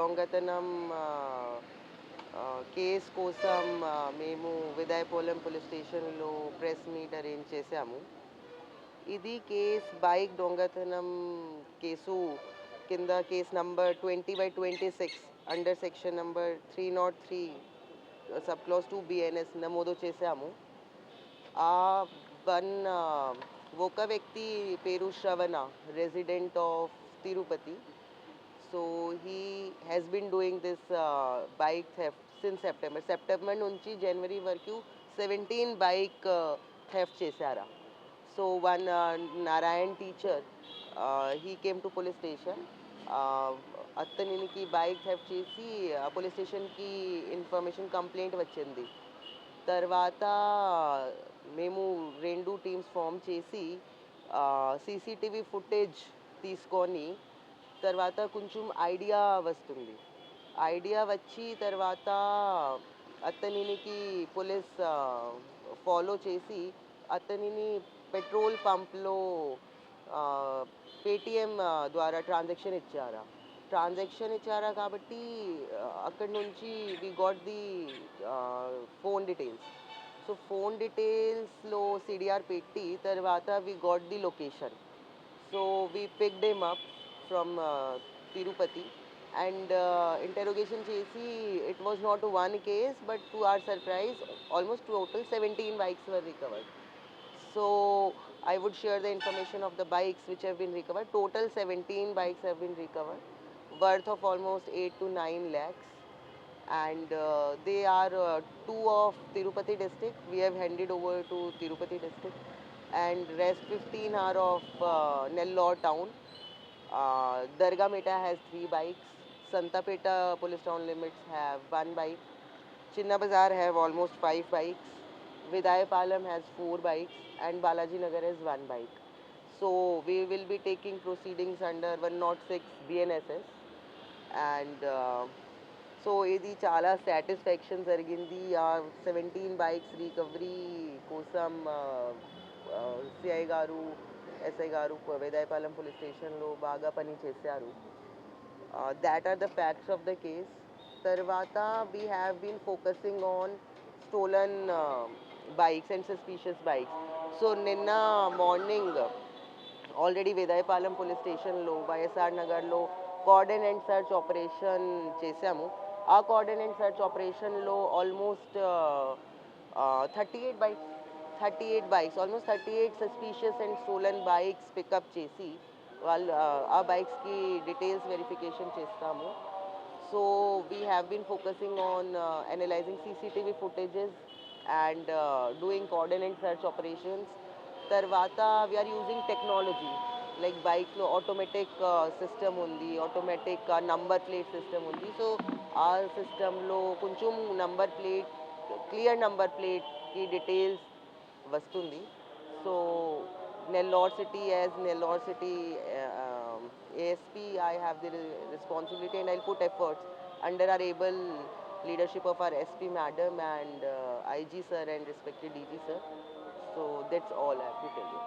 దొంగతనం కేస్ కోసం మేము విదాయపాలెం పోలీస్ స్టేషన్‌లో ప్రెస్ మీట్ అరేంజ్ చేశాము. ఇది బైక్ దొంగతనం కేసు కింద case number 20/26 under section number 303 sub class 2 BNS నమోదు చేశాము. ఆ వన్ ఒక వ్యక్తి పేరు Shravana, resident of Tirupati. So he has been doing this bike theft since September నుంచి జనవరి వరకు 17 బైక్ థెఫ్ట్ చేశారా. So one Narayan teacher, he came to police station. అతనికి బైక్ థెఫ్ట్ చేసి పోలీస్ స్టేషన్కి ఇన్ఫర్మేషన్ కంప్లైంట్ వచ్చింది. తర్వాత మేము 2 టీమ్స్ ఫామ్ చేసి సీసీటీవీ ఫుటేజ్ తీసుకొని తర్వాత కొంచెం ఐడియా వస్తుంది. ఐడియా వచ్చి తర్వాత అతనికి పోలీస్ ఫాలో చేసి అతనిని పెట్రోల్ పంప్లో పేటిఎం ద్వారా ట్రాన్సాక్షన్ ఇచ్చారా కాబట్టి అక్కడి నుంచి we got the phone details. So phone డీటెయిల్స్లో సిడిఆర్ పెట్టి తర్వాత we got the location. So we picked him up from Tirupati and interrogation chesi. It was not one case, but to our surprise almost total 17 bikes were recovered. So I would share the information of the bikes which have been recovered. Total 17 bikes have been recovered, worth of almost 8 to 9 lakhs, and they are two of Tirupati district. We have handed over to Tirupati district, and rest 15 are of Nellore town. Darga Meta has 3 bikes. Santapeta police town limits have 1 bike. Chinna Bazar have almost 5 bikes. Vidayapalam has 4 bikes, and Balaji Nagar has 1 bike. So we will be taking proceedings under 106 BNSS, and so ఇది చాలా satisfaction జరిగింది. ఆ 17 bikes recovery కోసం CI గారు, SI గారు Vedayapalem police స్టేషన్లో బాగా పని చేశారు. That are the facts of the case. Tarvata, we have been focusing on stolen bikes and suspicious bikes. So Ninna morning already Vedayapalam police station lo YSR Nagar lo coordinate search operation చేసాము. ఆ coordinate search operation లో almost 38 bikes, almost 38 suspicious and stolen bikes pickup చేసి వాళ్ళు ఆ బైక్స్కి details verification చేస్తాము. So we have been focusing on analyzing CCTV footages and doing coordinate search operations. తర్వాత we are using technology like బైక్లో automatic system ఉంది, automatic number plate system ఉంది. So ఆ సిస్టంలో కొంచెం క్లియర్ నంబర్ ప్లేట్కి డీటెయిల్స్ వస్తుంది. So Nellore City, as Nellore City ASP, I have the responsibility, and I'll put efforts under our able leadership of our SP madam and IG sir and respected DG sir. So that's all I have to tell you.